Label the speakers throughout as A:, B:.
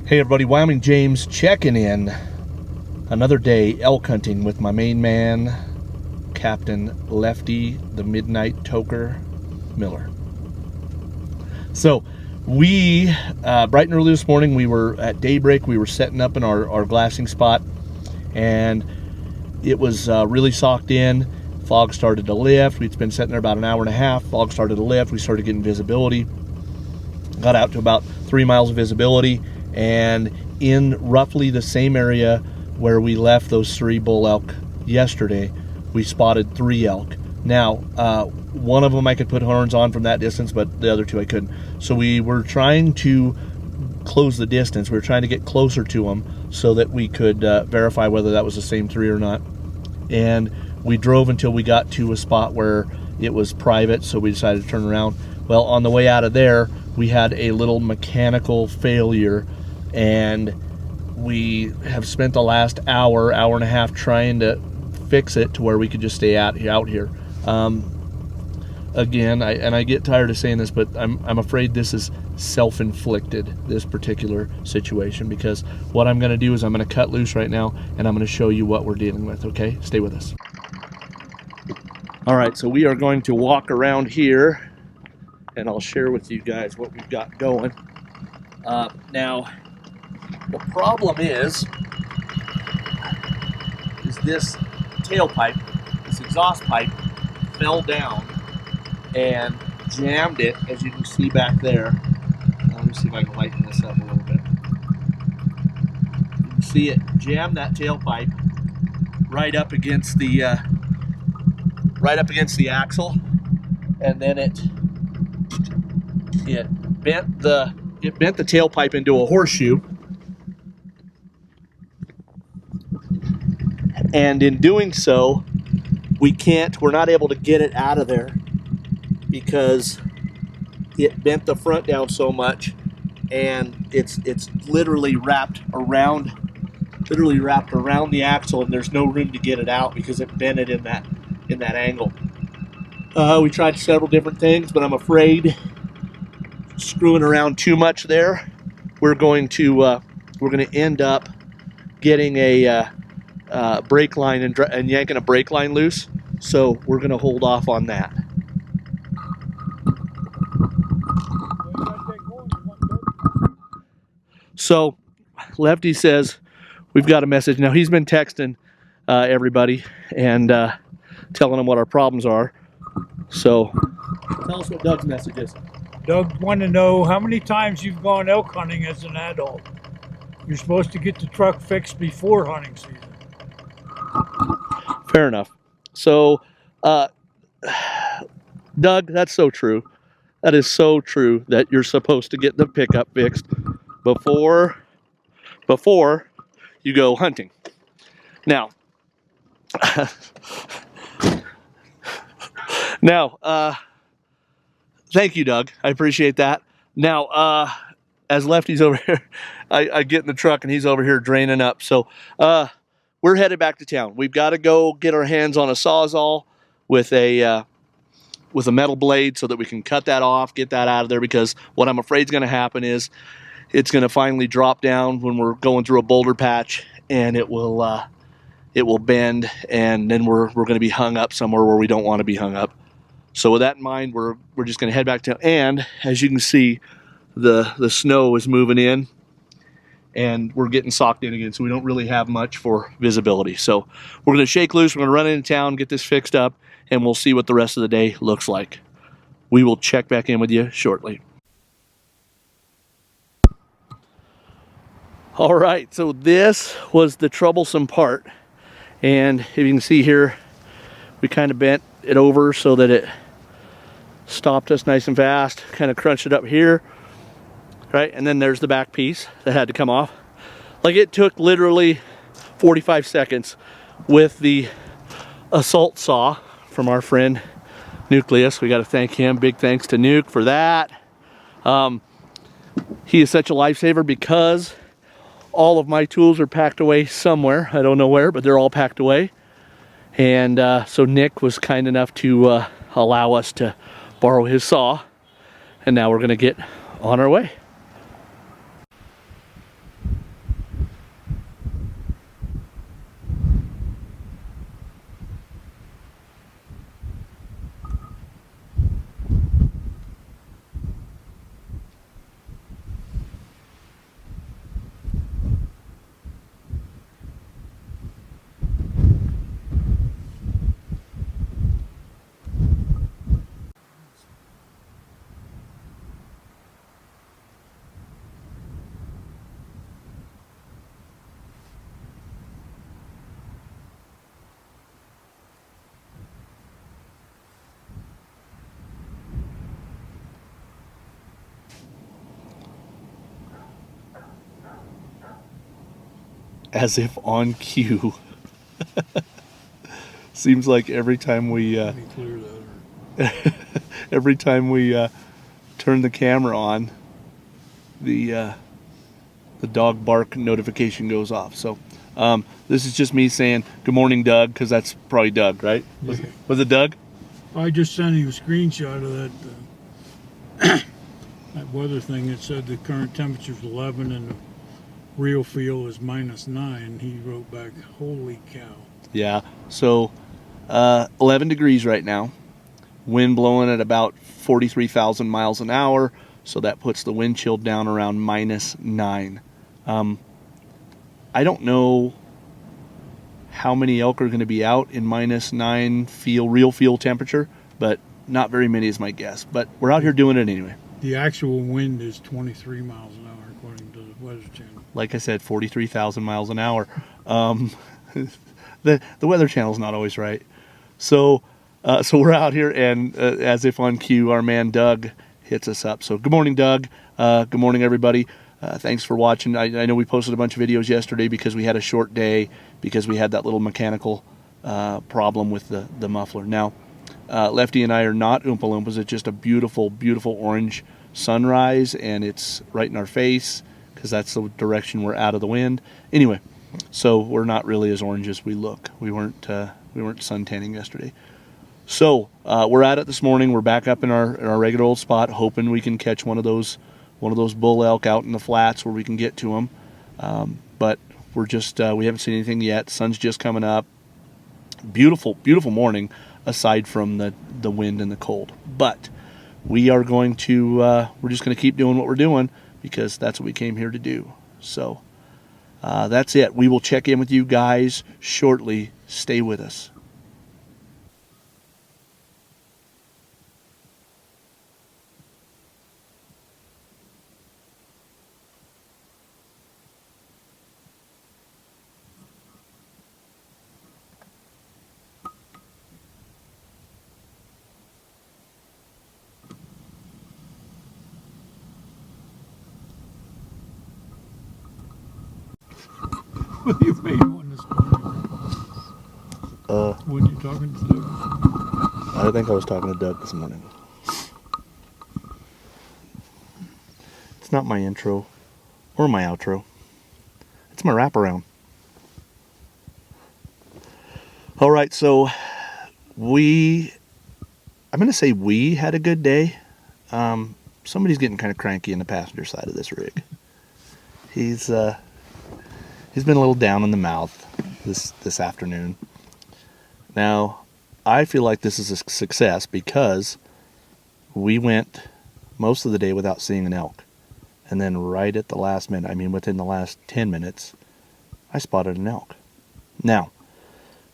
A: Hey everybody, Wyoming James checking in. Another day elk hunting with my main man, Captain Lefty, the Midnight Toker Miller. So we, bright and early this morning, we were at daybreak, we were setting up in our glassing spot, and it was really socked in. Fog started to lift. We'd been sitting there about an hour and a half. Fog started to lift. We started getting visibility. Got out to about 3 miles of visibility, and in roughly the same area where we left those 3 bull elk yesterday, we spotted 3 elk. Now, one of them I could put horns on from that distance, but the other 2 I couldn't. So we were trying to close the distance. We were trying to get closer to them so that we could verify whether that was the same 3 or not. And we drove until we got to a spot where it was private, so we decided to turn around. Well, on the way out of there, we had a little mechanical failure, and we have spent the last hour and a half trying to fix it to where we could just stay out here. Again, I get tired of saying this, but I'm afraid this is self-inflicted, this particular situation, because what I'm going to do is I'm going to cut loose right now, and I'm going to show you what we're dealing with, okay? Stay with us. All right, so we are going to walk around here, and I'll share with you guys what we've got going. Now, the problem is this tailpipe, this exhaust pipe, fell down and jammed it, as you can see back there. Let me see if I can lighten this up a little bit. You can see it jammed that tailpipe right up against the axle, and then it bent the tailpipe into a horseshoe. And in doing so, we're not able to get it out of there because it bent the front down so much, and it's literally wrapped around the axle, and there's no room to get it out because it bent it in that angle. We tried several different things, but I'm afraid screwing around too much there, we're going to end up getting a brake line and yanking a brake line loose. So we're going to hold off on that. So Lefty says we've got a message. Now he's been texting everybody and telling them what our problems are. So tell us what Doug's message is.
B: Doug wanted to know how many times you've gone elk hunting as an adult. You're supposed to get the truck fixed before hunting season.
A: Fair enough. So, Doug, that's so true. That is so true that you're supposed to get the pickup fixed before you go hunting. Now, thank you, Doug. I appreciate that. Now, as Lefty's over here, I get in the truck and he's over here draining up. So, we're headed back to town. We've got to go get our hands on a Sawzall with a metal blade so that we can cut that off, get that out of there, because what I'm afraid is going to happen is it's going to finally drop down when we're going through a boulder patch, and it will bend, and then we're going to be hung up somewhere where we don't want to be hung up. So with that in mind, we're just going to head back to town. And as you can see, the snow is moving in, and we're getting socked in again, so we don't really have much for visibility. So we're going to shake loose, we're going to run into town, get this fixed up, and we'll see what the rest of the day looks like. We will check back in with you shortly. All right, so this was the troublesome part. And if you can see here, we kind of bent it over so that it stopped us nice and fast, kind of crunched it up here. Right, and then there's the back piece that had to come off. Like, it took literally 45 seconds with the assault saw from our friend Nucleus. We got to thank him. Big thanks to Nuke for that. He is such a lifesaver because all of my tools are packed away somewhere. I don't know where, but they're all packed away. And so Nick was kind enough to allow us to borrow his saw. And now we're going to get on our way. as if on cue. Seems like every time we
B: Let me clear that.
A: every time we turn the camera on, the dog bark notification goes off. So this is just me saying good morning, Doug, because that's probably Doug, right?
B: Yeah.
A: Was it Doug?
B: I just sent you a screenshot of that that weather thing that said the current temperature is 11 and the real feel is -9. He wrote back, "Holy cow!"
A: Yeah. So 11 degrees right now. Wind blowing at about 43,000 miles an hour. So that puts the wind chill down around -9. I don't know how many elk are going to be out in -9 real feel temperature, but not very many is my guess. But we're out here doing it anyway.
B: The actual wind is 23 miles an hour, according to the Weather Channel.
A: Like I said, 43,000 miles an hour. The Weather Channel's not always right. So we're out here, and as if on cue, our man Doug hits us up. So good morning, Doug. Good morning, everybody. Thanks for watching. I know we posted a bunch of videos yesterday because we had a short day, because we had that little mechanical problem with the muffler. Now, Lefty and I are not Oompa Loompas. It's just a beautiful, beautiful orange sunrise, and it's right in our face because that's the direction we're out of the wind. Anyway, so we're not really as orange as we look. We weren't suntanning yesterday. So we're at it this morning. We're back up in our regular old spot, hoping we can catch one of those bull elk out in the flats where we can get to them. But we're just we haven't seen anything yet. Sun's just coming up. Beautiful, beautiful morning, aside from the wind and the cold. But we are going to we're just going to keep doing what we're doing because that's what we came here to do. So that's it. We will check in with you guys shortly. Stay with us.
B: You made one this morning. When you talking to Doug?
A: I think I was talking to Doug this morning. It's not my intro or my outro. It's my wraparound. All right, so I'm going to say we had a good day. Somebody's getting kind of cranky in the passenger side of this rig. He's been a little down in the mouth this afternoon. Now, I feel like this is a success because we went most of the day without seeing an elk. And then right at the last minute, I mean within the last 10 minutes, I spotted an elk. Now,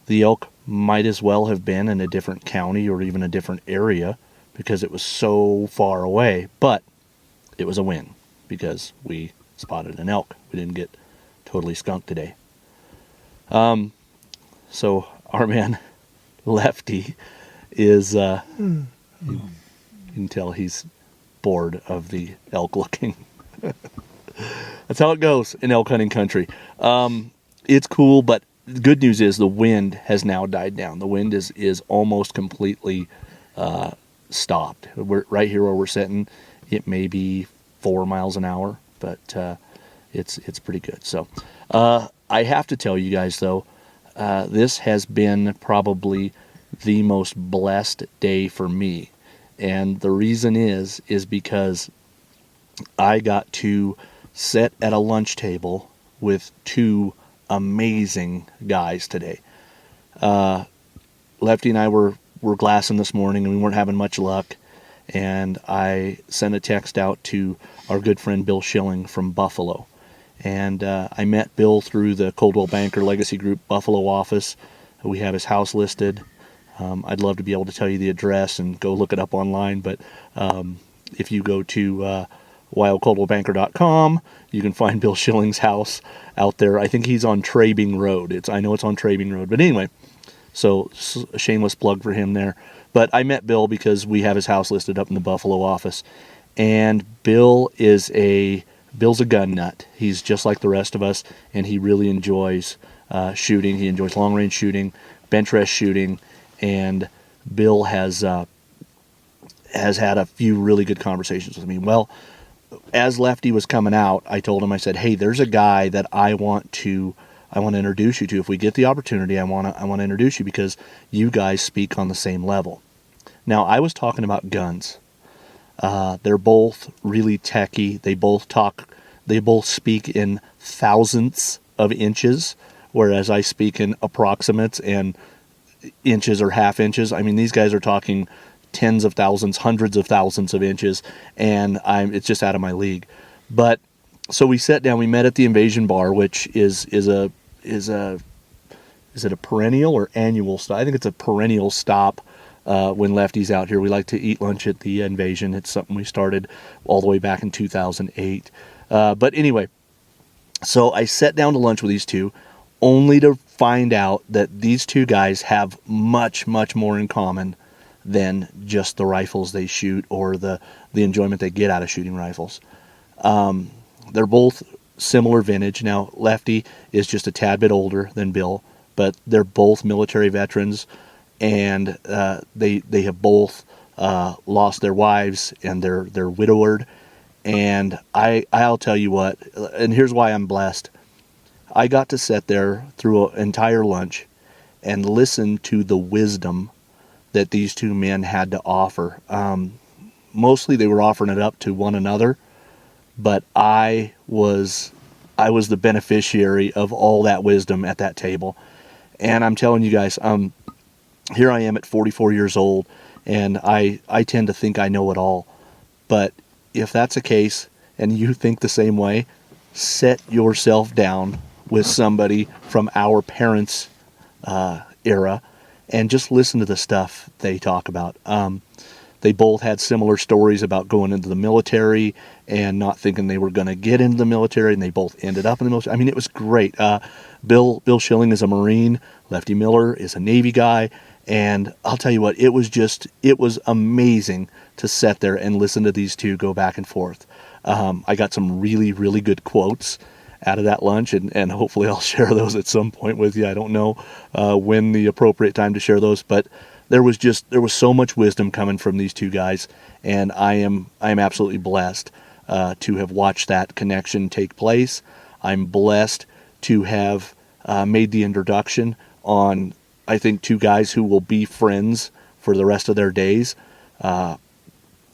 A: the elk might as well have been in a different county or even a different area because it was so far away, but it was a win because we spotted an elk. We didn't get totally skunked today. So our man Lefty is you can tell he's bored of the elk looking. That's how it goes in elk hunting country. It's cool, but the good news is the wind has now died down. The wind is almost completely stopped. We're right here where we're sitting. It may be 4 miles an hour, but it's pretty good. So I have to tell you guys though, this has been probably the most blessed day for me, and the reason is because I got to sit at a lunch table with two amazing guys today. Lefty and I were glassing this morning, and we weren't having much luck. And I sent a text out to our good friend Bill Schilling from Buffalo. And I met Bill through the Coldwell Banker Legacy Group Buffalo office. We have his house listed. I'd love to be able to tell you the address and go look it up online, but if you go to wildcoldwellbanker.com, you can find Bill Schilling's house out there. I think he's on Trabing Road. I know it's on Trabing Road, but anyway, so a shameless plug for him there. But I met Bill because we have his house listed up in the Buffalo office, and Bill is a Bill's a gun nut. He's just like the rest of us, and he really enjoys shooting. He enjoys long-range shooting, bench rest shooting, and Bill has had a few really good conversations with me. Well, as Lefty was coming out, I told him, I said, "Hey, there's a guy that I want to introduce you to. If we get the opportunity, I want to introduce you because you guys speak on the same level." Now, I was talking about guns. They're both really techy. They both speak in thousandths of inches, whereas I speak in approximates and inches or half inches. I mean, these guys are talking tens of thousands, hundreds of thousands of inches, and it's just out of my league. But so we sat down. We met at the Invasion Bar, which is it a perennial or annual stop? I think it's a perennial stop. When Lefty's out here, we like to eat lunch at the Invasion. It's something we started all the way back in 2008. But anyway, so I sat down to lunch with these two, only to find out that these two guys have much, much more in common than just the rifles they shoot or the enjoyment they get out of shooting rifles. They're both similar vintage. Now, Lefty is just a tad bit older than Bill, but they're both military veterans, and they have both lost their wives, and they're widowed. And I'll tell you what, and here's why I'm blessed. I got to sit there through an entire lunch and listen to the wisdom that these two men had to offer. Mostly they were offering it up to one another, but I was the beneficiary of all that wisdom at that table. And I'm telling you guys, here I am at 44 years old, and I tend to think I know it all. But if that's the case, and you think the same way, set yourself down with somebody from our parents' era and just listen to the stuff they talk about. They both had similar stories about going into the military and not thinking they were going to get into the military, and they both ended up in the military. I mean, it was great. Bill Schilling is a Marine. Lefty Miller is a Navy guy. And I'll tell you what, it was amazing to sit there and listen to these two go back and forth. I got some really, really good quotes out of that lunch, and hopefully I'll share those at some point with you. I don't know when the appropriate time to share those, but there was so much wisdom coming from these two guys, and I am absolutely blessed to have watched that connection take place. I'm blessed to have made the introduction on, I think, two guys who will be friends for the rest of their days.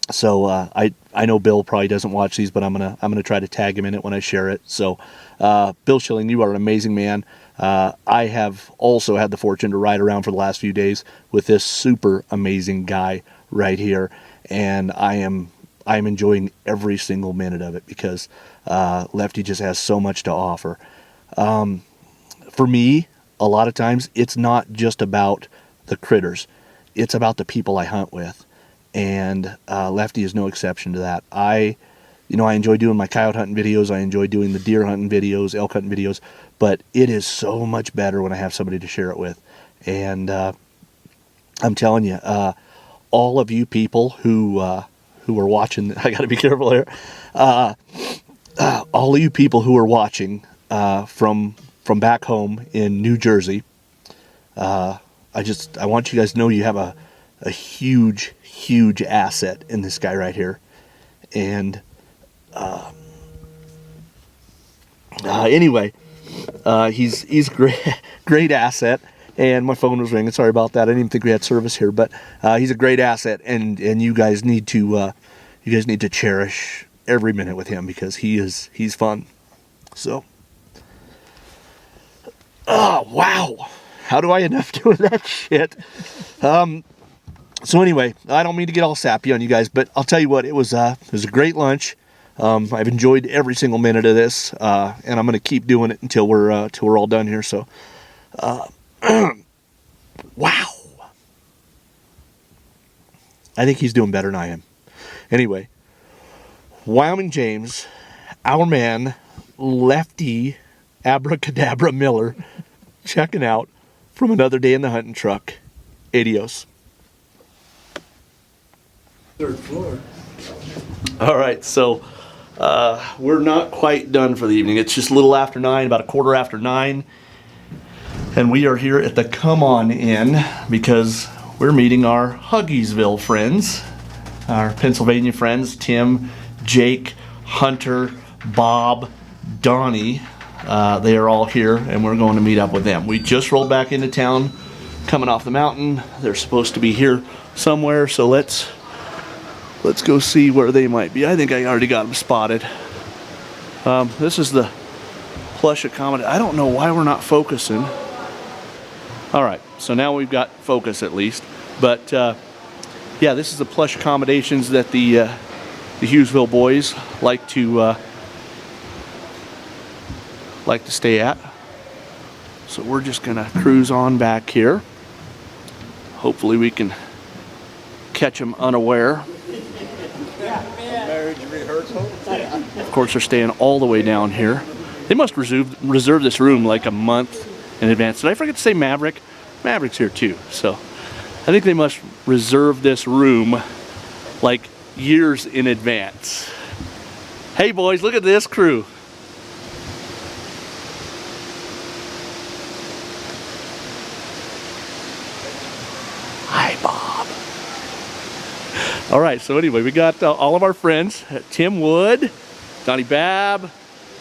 A: So I know Bill probably doesn't watch these, but I'm gonna try to tag him in it when I share it. So Bill Schilling, you are an amazing man. I have also had the fortune to ride around for the last few days with this super amazing guy right here, and I'm enjoying every single minute of it because Lefty just has so much to offer. For me, a lot of times it's not just about the critters; it's about the people I hunt with. And Lefty is no exception to that. I enjoy doing my coyote hunting videos. I enjoy doing the deer hunting videos, elk hunting videos. But it is so much better when I have somebody to share it with. And I'm telling you, all of you people who are watching, I got to be careful here. All of you people who are watching from back home in New Jersey, I want you guys to know you have a huge asset in this guy right here. And anyway, he's great asset. And my phone was ringing. Sorry about that. I didn't even think we had service here, but he's a great asset, and you guys need to cherish every minute with him because he's fun. So, oh wow, how do I end up doing that shit? So anyway, I don't mean to get all sappy on you guys, but I'll tell you what, it was a great lunch. I've enjoyed every single minute of this, and I'm going to keep doing it until we're all done here. So, wow, I think he's doing better than I am. Anyway, Wyoming James, our man, Lefty Abracadabra Miller, checking out from another day in the hunting truck. Adios.
B: Third floor.
A: All right, so We're not quite done for the evening. It's just a little after 9, about a quarter after 9. And we are here at the Come On Inn because we're meeting our Huggiesville friends, our Pennsylvania friends, Tim, Jake, Hunter, Bob, Donnie. They are all here and we're going to meet up with them. We just rolled back into town coming off the mountain. They're supposed to be here somewhere, so let's go see where they might be. I think I already got them spotted. This is the plush accommodation. I don't know why we're not focusing. All right, so now we've got focus at least. But yeah, this is the plush accommodations that the Hughesville boys like to stay at. So we're just gonna cruise on back here. Hopefully we can catch them unaware.
C: Marriage rehearsal.
A: Of course, they're staying all the way down here. They must reserve this room like a month in advance. Did I forget to say Maverick? Maverick's here too. So I think they must reserve this room like years in advance. Hey boys, look at this crew. Hi, Bob. All right, so anyway, we got all of our friends, Tim Wood, Donnie Babb,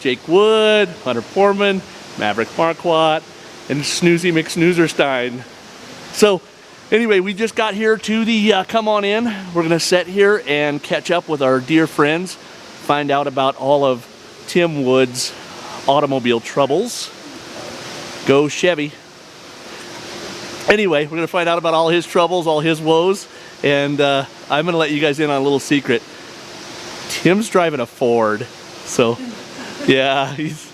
A: Jake Wood, Hunter Foreman, Maverick Marquardt, and Snoozy McSnoozerstein. So anyway, we just got here to the Come On In. We're gonna sit here and catch up with our dear friends, find out about all of Tim Wood's automobile troubles. Go Chevy. Anyway, we're gonna find out about all his troubles, all his woes, and I'm gonna let you guys in on a little secret. Tim's driving a Ford, so yeah, he's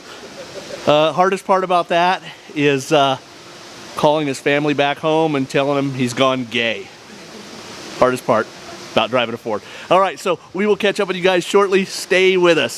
A: hardest part about that is calling his family back home and telling them he's gone gay. Hardest part about driving a Ford. All right, so we will catch up with you guys shortly. Stay with us.